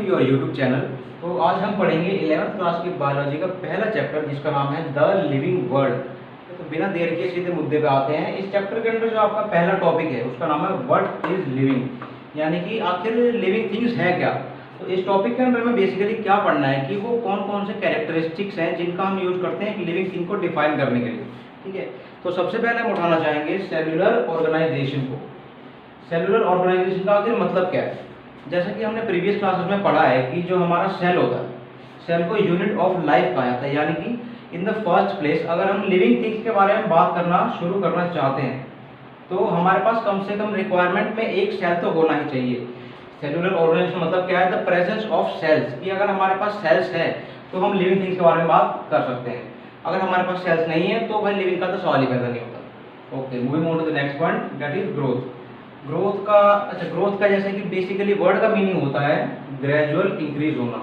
To your YouTube channel. तो आज हम पढ़ेंगे 11th क्लास की बायोलॉजी का पहला चैप्टर जिसका नाम है द लिविंग वर्ल्ड। तो बिना देर के सीधे मुद्दे पे आते हैं। इस चैप्टर के अंदर जो आपका पहला टॉपिक है उसका नाम है व्हाट इज लिविंग, यानी कि आखिर लिविंग थिंग्स है क्या। तो इस टॉपिक के अंदर में बेसिकली क्या पढ़ना है कि वो कौन कौन से कैरेक्टरिस्टिक्स हैं जिनका हम यूज करते हैं लिविंग थिंग को डिफाइन करने के लिए। ठीक है, तो सबसे पहले हम उठाना चाहेंगे सेल्यूलर ऑर्गेनाइजेशन को। सेल्यूलर ऑर्गेनाइजेशन का आखिर मतलब क्या है। जैसा कि हमने प्रीवियस क्लासेस में पढ़ा है कि जो हमारा सेल होता है, सेल को यूनिट ऑफ लाइफ कहा जाता है, यानी कि इन द फर्स्ट प्लेस अगर हम लिविंग थिंग्स के बारे में बात करना शुरू करना चाहते हैं तो हमारे पास कम से कम रिक्वायरमेंट में एक सेल तो होना ही चाहिए। सेल्यूलर ऑर्गेनाइजेशन मतलब क्या है, द प्रेजेंस ऑफ सेल्स, कि अगर हमारे पास सेल्स है तो हम लिविंग थिंग्स के बारे में बात कर सकते हैं। अगर हमारे पास सेल्स नहीं है तो भाई लिविंग का तो सवाल ही पैदा नहीं होता। Okay, moving on to the next point, that is growth. Growth का जैसे कि बेसिकली वर्ड का मीनिंग होता है ग्रेजुअल इंक्रीज होना,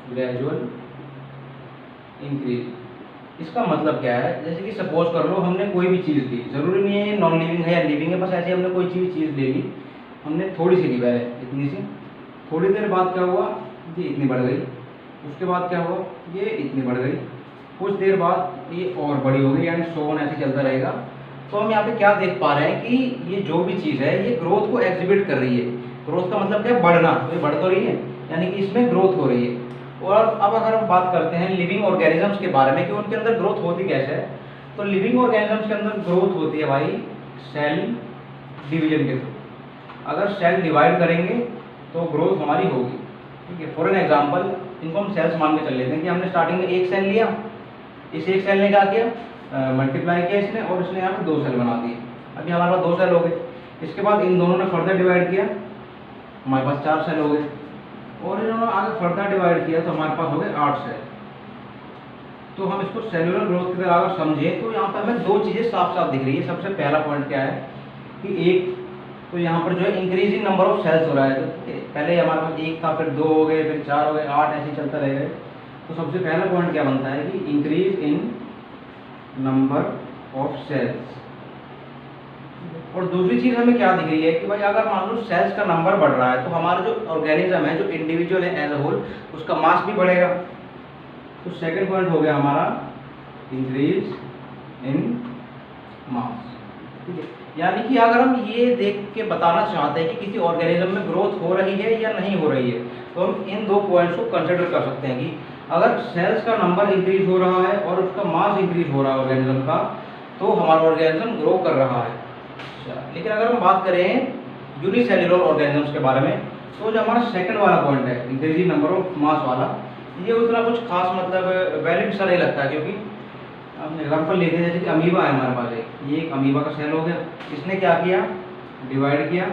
ग्रेजुअल इंक्रीज। इसका मतलब क्या है, जैसे कि सपोज कर लो हमने कोई भी चीज़ ली, जरूरी नहीं है नॉन लिविंग है या लिविंग है, बस ऐसे हमने कोई चीज़ ले ली, हमने थोड़ी सी ली पहले इतनी सी, थोड़ी देर बाद क्या हुआ, ये इतनी बढ़ गई, उसके बाद क्या हुआ, ये इतनी बढ़ गई, कुछ देर बाद ये और बड़ी हो गई, यानी सोन ऐसे चलता रहेगा। तो हम यहाँ पे क्या देख पा रहे हैं कि ये जो भी चीज़ है ये ग्रोथ को एग्जिबिट कर रही है। ग्रोथ का मतलब क्या है, बढ़ना, तो ये बढ़ तो रही है, यानी कि इसमें ग्रोथ हो रही है। और अब अगर हम बात करते हैं लिविंग ऑर्गेनिजम्स के बारे में कि उनके अंदर ग्रोथ होती कैसे है, तो लिविंग ऑर्गेनिजम्स के अंदर ग्रोथ होती है भाई सेल डिवीजन के थ्रू। अगर सेल डिवाइड करेंगे तो ग्रोथ हमारी होगी। ठीक है, फॉर एन एग्जाम्पल इनको हम सेल्स मान के चल लेते हैं कि हमने स्टार्टिंग में एक सेल लिया, इस एक सेल ने क्या किया, मल्टीप्लाई किया इसने, और इसने यहाँ पे दो सेल बना दिए। अभी हमारे पास दो सेल हो गए। इसके बाद इन दोनों ने फर्दर डिवाइड किया, हमारे पास 4 सेल हो गए, और इन्होंने आगे फर्दर डिवाइड किया तो हमारे पास हो गए 8 सेल। तो हम इसको सेल्यूलर ग्रोथ की तरह अगर समझें तो यहाँ पर हमें दो चीज़ें साफ साफ दिख रही है। सबसे पहला पॉइंट क्या है कि एक तो यहाँ पर जो है increase in number of cells हो रहा है। तो पहले हमारे पास 1 था, फिर 2 हो गए, फिर 4 हो गए, 8 ऐसे चलता रहेगा। तो सबसे पहला पॉइंट क्या बनता है कि increase in number of cells. और दूसरी चीज हमें क्या दिख रही है कि भाई अगर मान लो सेल्स का नंबर बढ़ रहा है तो हमारा जो ऑर्गेनिज्म है, जो इंडिविजुअल है एज अ होल, उसका मास भी बढ़ेगा। तो सेकंड पॉइंट हो गया हमारा इंक्रीज इन मास। ठीक है, यानी कि अगर हम ये देख के बताना चाहते हैं कि किसी ऑर्गेनिज्म में ग्रोथ हो रही है या नहीं हो रही है, तो हम इन दो पॉइंट्स को कंसिडर कर सकते हैं कि अगर सेल्स का नंबर इंक्रीज हो रहा है और उसका मास इंक्रीज हो रहा है ऑर्गेनिज्म का, तो हमारा ऑर्गेनिज्म ग्रो कर रहा है। लेकिन अगर हम बात करें यूनिसेल्युलर ऑर्गेनिजम्स के बारे में, तो जो हमारा सेकंड वाला पॉइंट है इंक्रीजिंग नंबर ऑफ मास वाला, ये उतना कुछ खास मतलब वैलिड सा नहीं लगता, क्योंकि हम एग्जाम्पल लेते हैं जैसे कि अमीबा है हमारे पास, ये एक अमीबा का सेल हो गया, इसने क्या किया, डिवाइड किया,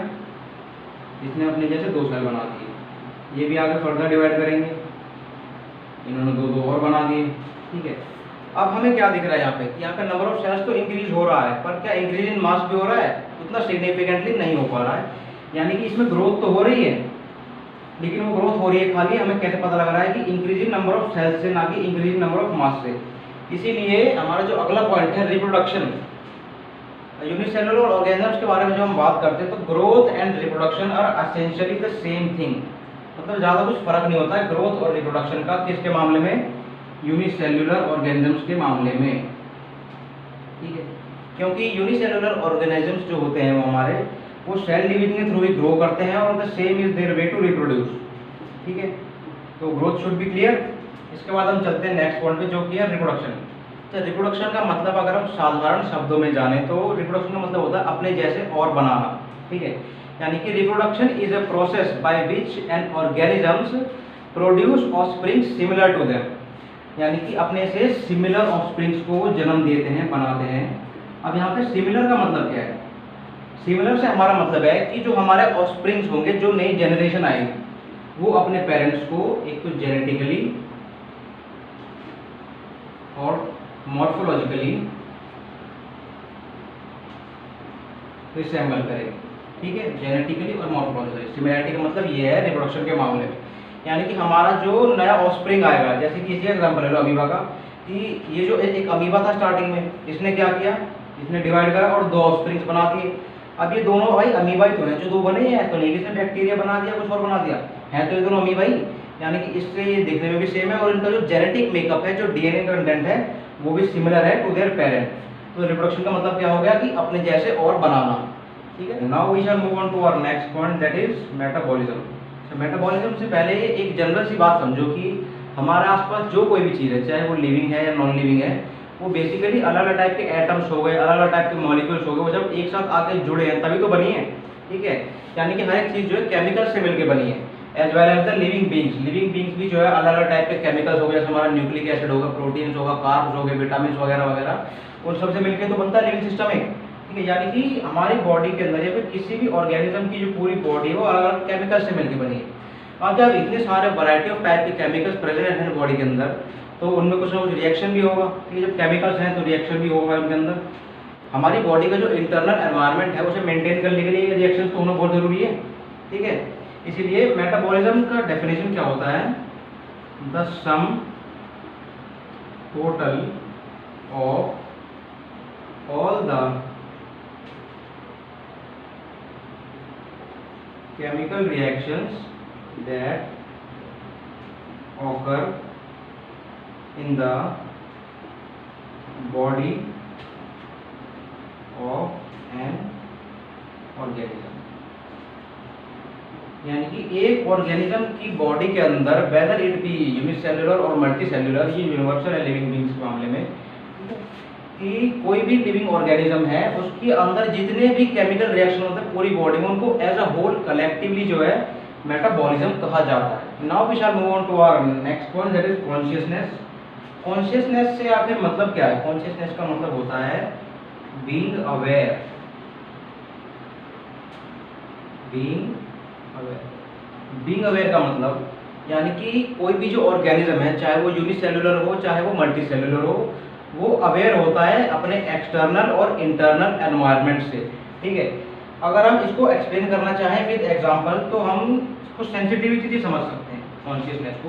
इसने अपने जैसे 2 सेल बना दिए, ये भी आगे फर्दर डिवाइड करेंगे, इन्होंने 2 और बना दिए। ठीक है, अब हमें क्या दिख रहा है यहाँ पे, यहाँ पे नंबर ऑफ सेल्स तो इंक्रीज हो रहा है, पर क्या इंक्रीज इन मास भी हो रहा है, उतना सिग्निफिकेंटली नहीं हो पा रहा है। यानी कि इसमें ग्रोथ तो हो रही है, लेकिन वो ग्रोथ हो रही है खाली हमें कैसे पता लग रहा है कि increase in number of cells से, ना कि increase in number of mass से। इसीलिए हमारा जो अगला पॉइंट है रिप्रोडक्शन, यूनिसेल्युलर ऑर्गेनिजम्स के बारे में जो हम बात करते हैं तो growth and reproduction are essentially the same thing. मतलब ज़्यादा कुछ फर्क नहीं होता है ग्रोथ और रिप्रोडक्शन का, किसके मामले में, यूनिसेल्युलर ऑर्गेनिजम्स के मामले में। ठीक है, क्योंकि यूनिसेल्युलर ऑर्गेनिजम्स जो होते हैं वो हमारे वो सेल डिवीजन के थ्रू ही ग्रो करते हैं और the same is their way to reproduce. ठीक है, तो ग्रोथ शुड बी क्लियर। इसके बाद हम चलते हैं नेक्स्ट पॉइंट पे जो कि है रिप्रोडक्शन। तो रिप्रोडक्शन का मतलब अगर हम साधारण शब्दों में जाने तो रिप्रोडक्शन का मतलब होता है अपने जैसे और बनाना। ठीक है, यानी कि reproduction is a process by which an organisms produce offspring similar to them, यानी कि अपने से सिमिलर ऑफस्प्रिंग्स को जन्म देते हैं, बनाते हैं। अब यहाँ पे सिमिलर का मतलब क्या है, सिमिलर से हमारा मतलब है कि जो हमारे ऑफस्प्रिंग्स होंगे, जो नई जनरेशन आएगी, वो अपने पेरेंट्स को एक तो जेनेटिकली और मॉर्फोलॉजिकली रिसेंबल करेंगे। ठीक है, जेनेटिकली और मॉर्फोलॉजिकली सिमिलरिटी का मतलब ये है रिप्रोडक्शन के मामले में, यानी कि हमारा जो नया ऑफस्प्रिंग आएगा, जैसे कि इसी एग्जांपल ले लो अमीबा का, कि ये जो एक अमीबा था स्टार्टिंग में, इसने क्या किया, इसने डिवाइड करा और 2 ऑफस्प्रिंग्स बना दिए। अब ये दोनों भाई अमीबा ही तो हैं जो दो बने हैं, तो नहीं किसी ने बैक्टीरिया बना दिया कुछ और बना दिया, है तो ये दोनों अमीबा ही, यानी कि इससे ये दिखने में भी सेम है और इनका जो जेनेटिक मेकअप है, जो डीएनए कंटेंट है, वो भी सिमिलर है टू देयर पेरेंट। तो रिप्रोडक्शन का मतलब क्या हो गया कि अपने जैसे और बनाना, ठीक है। Now we shall move on to our next point, that is metabolism. तो मेटाबॉलिज्म से पहले एक जनरल सी बात समझो कि हमारे आसपास जो कोई भी चीज़ है, चाहे वो लिविंग है या नॉन लिविंग है, वो बेसिकली अलग अलग टाइप के एटम्स हो गए, अलग अलग टाइप के मॉलिक्यूल्स हो गए, वो जब एक साथ आके जुड़े हैं तभी तो बनी है, ठीक है। यानी कि हर एक चीज़ जो है केमिकल से मिलकर बनी है, as well as the living beings. Living beings भी जो है अलग अलग टाइप के केमिकल्स हो गए, जैसे हमारा न्यूक्लिक एसिड होगा, प्रोटीन्स होगा, कार्ब्स हो गए, विटामिन वगैरह वगैरह, उन सबसे मिलकर तो बनता है लिविंग सिस्टम एक, ठीक है। यानी कि हमारी बॉडी के अंदर या फिर किसी भी ऑर्गेनिज्म की जो पूरी बॉडी है वो अलग अलग केमिकल से मिलकर बनी है। अब जब इतने सारे वैरायटी ऑफ टाइप के केमिकल्स प्रेजेंट हैं बॉडी के अंदर, तो उनमें कुछ ना कुछ रिएक्शन भी होगा, ठीक है। जब केमिकल्स हैं तो रिएक्शन भी होगा उनके अंदर। हमारी बॉडी का जो इंटरनल एनवायरनमेंट है उसे मेंटेन करने के लिए रिएक्शन तो होना बहुत ज़रूरी है, ठीक है। इसीलिए मेटाबॉलिज्म का डेफिनेशन क्या होता है, the sum total of all the chemical reactions that occur in the body of an organism। यानी कि एक ऑर्गेनिज्म की बॉडी के अंदर, वेदर इट बी यूनिसेल्युलर और मल्टी सेल्युलर, ये यूनिवर्सल है लिविंग बींग्स के मामले में, कि कोई भी लिविंग ऑर्गेनिज्म है उसके अंदर जितने भी केमिकल रिएक्शन होते हैं पूरी बॉडी में, उनको एज अ होल कलेक्टिवली जो है मेटाबॉलिज्म कहा जाता है। Now we shall move on to our next point, that is consciousness. Consciousness से आखिर मतलब क्या है? कॉन्शियसनेस का मतलब होता है बीइंग अवेयर। बीइंग अवेयर का मतलब यानी कि कोई भी जो ऑर्गेनिज्म है, चाहे वो यूनिसेल्युलर हो चाहे वो मल्टी सेल्युलर हो, वो अवेयर होता है अपने एक्सटर्नल और इंटरनल एनवायरनमेंट से, ठीक है। अगर हम इसको एक्सप्लेन करना चाहें विद एग्जांपल, तो हम इसको सेंसिटिविटी से समझ सकते हैं। कॉन्शियसनेस को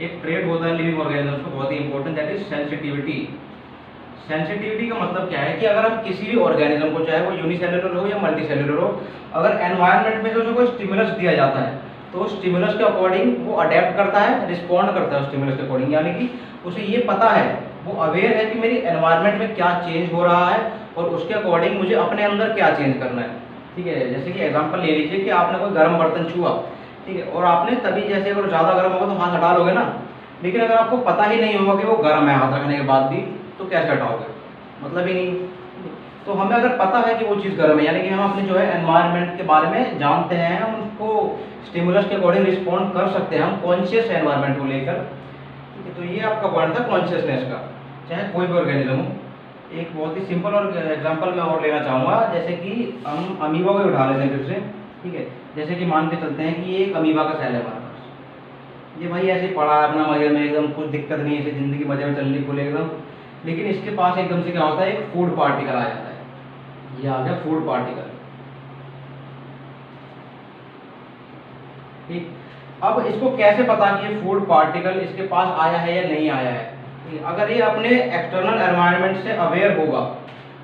एक ट्रेट होता है लिविंग ऑर्गेनिज्म को बहुत ही important, that is sensitivity. Sensitivity का मतलब क्या है कि अगर हम किसी भी ऑर्गेनिज्म को, चाहे वो यूनिसेल्युलर हो या मल्टी सेल्युलर हो, अगर एनवायरनमेंट में जो कोई स्टिमुलस दिया जाता है तो स्टिमुलस के अकॉर्डिंग वो अडेप्ट करता है, रिस्पॉन्ड करता है स्टिमुलस के अकॉर्डिंग। यानी कि उसे ये पता है, वो अवेयर है कि मेरी एनवायरनमेंट में क्या चेंज हो रहा है और उसके अकॉर्डिंग मुझे अपने अंदर क्या चेंज करना है, ठीक है। जैसे कि एग्जांपल ले लीजिए कि आपने कोई गर्म बर्तन छुआ, ठीक है, और आपने तभी जैसे अगर ज़्यादा गर्म होगा तो हाथ हटा लोगे ना, लेकिन अगर आपको पता ही नहीं होगा कि वो गर्म है हाथ रखने के बाद भी, तो कैसे हटाओगे? मतलब ही नहीं। तो हमें अगर पता है कि वो चीज़ गर्म है, यानी कि हम अपने जो है एनवायरनमेंट के बारे में जानते हैं, हम उसको स्टिमुलस के अकॉर्डिंग रिस्पॉन्ड कर सकते हैं, हम कॉन्शियस एनवायरनमेंट को लेकर, ठीक है। तो ये आपका पॉइंट था कॉन्शियसनेस का, चाहे कोई भी ऑर्गेनिज्म हो। एक बहुत ही सिंपल और एग्जांपल मैं और लेना चाहूँगा, जैसे कि हम अमीबा को उठा लेते हैं फिर से, ठीक है। जैसे कि मान के चलते हैं कि ये एक अमीबा का सेल है हमारे पास, ये भाई ऐसे पड़ा है अपना मजे में, एकदम कुछ दिक्कत नहीं है, ज़िंदगी मजे में चल रही खुले एकदम, लेकिन इसके पास एकदम से क्या होता है, एक फूड पार्टिकल आ जाता है। ये आ गया फूड पार्टिकल, ठीक। अब इसको कैसे पता कि ये फूड पार्टिकल इसके पास आया है या नहीं आया है? अगर ये अपने एक्सटर्नल एनवायरनमेंट से अवेयर होगा,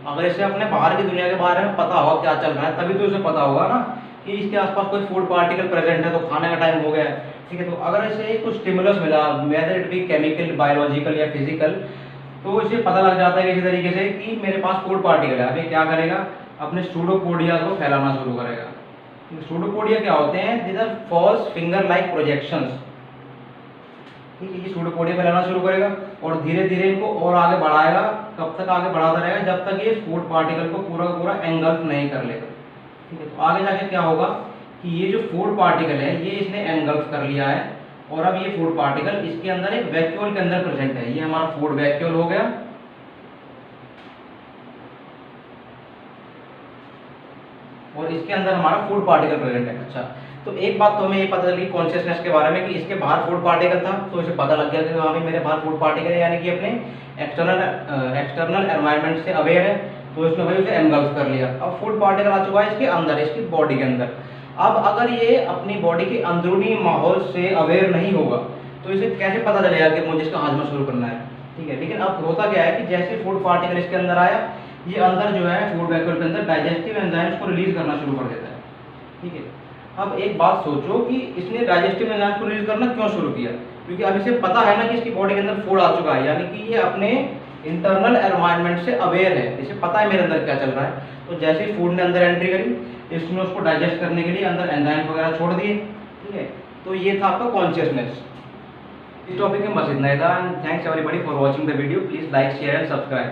अगर इसे अपने बाहर की दुनिया के बारे में पता होगा क्या चल रहा है, तभी तो इसे पता होगा ना कि इसके आसपास कोई फूड पार्टिकल प्रेजेंट है, तो खाने का टाइम हो गया है, ठीक है। तो अगर इसे कुछ स्टिमुलस मिला, whether it be chemical, biological या फिजिकल, तो इसे पता लग जाता है किसी तरीके से कि मेरे पास फूड पार्टिकल है। अभी क्या करेगा, अपने सूडोपोडिया को फैलाना शुरू करेगा। सूडोपोडिया क्या होते हैं? These are false finger like projections, ठीक है। ये सूडोपोडिया फैलाना शुरू करेगा और धीरे धीरे इनको और आगे बढ़ाएगा। कब तक आगे बढ़ाता रहेगा? जब तक ये फूड पार्टिकल को पूरा का पूरा एंगल्फ नहीं कर लेगा, ठीक है। तो आगे जाके क्या होगा कि ये जो फूड पार्टिकल है ये इसने एंगल्फ कर लिया है, और अब ये फूड पार्टिकल इसके अंदर एक वैक्यूल के अंदर प्रेजेंट है। ये हमारा फूड वैक्यूल हो गया, और इसके अंदर हमारा फूड पार्टिकल प्रेजेंट है। अच्छा, तो एक बात तो हमें ये पता चली कॉन्शियसनेस के बारे में कि इसके बाहर फूड पार्टिकल था, तो इसे पता लग गया कि वहाँ भी मेरे बाहर फूड पार्टिकल है, यानी कि अपने एक्सटर्नल एनवायरनमेंट से अवेयर है, तो इसने भाई उसे एनगल्फ कर लिया। अब फूड पार्टिकल आ चुका है इसके अंदर, इसकी बॉडी के अंदर। अब अगर ये अपनी बॉडी के अंदरूनी माहौल से अवेयर नहीं होगा तो इसे कैसे पता चलेगा कि मुझे इसका हाजमा शुरू करना है, ठीक है। लेकिन अब होता क्या है कि जैसे फूड पार्टिकल इसके अंदर आया, ये अंदर जो है फूड वैक्यूल के अंदर डाइजेस्टिव एंजाइम्स को रिलीज करना शुरू कर देता है। ठीक है, अब एक बात सोचो कि इसने डाइजेस्टिव एंजाइम्स को रिलीज करना क्यों शुरू किया? क्योंकि अब इसे पता है ना कि इसकी बॉडी के अंदर फूड आ चुका है, यानी कि ये अपने इंटरनल एनवायरनमेंट से अवेयर है, इसे पता है मेरे अंदर क्या चल रहा है। तो जैसे ही फूड ने अंदर एंट्री करी, इसने उसको डाइजेस्ट करने के लिए अंदर एंजाइम वगैरह छोड़ दिए। ठीक है, तो ये था आपका कॉन्शियसनेस। इस टॉपिक में बस इतना ही था। Thanks everybody for watching the video. Please like share and subscribe.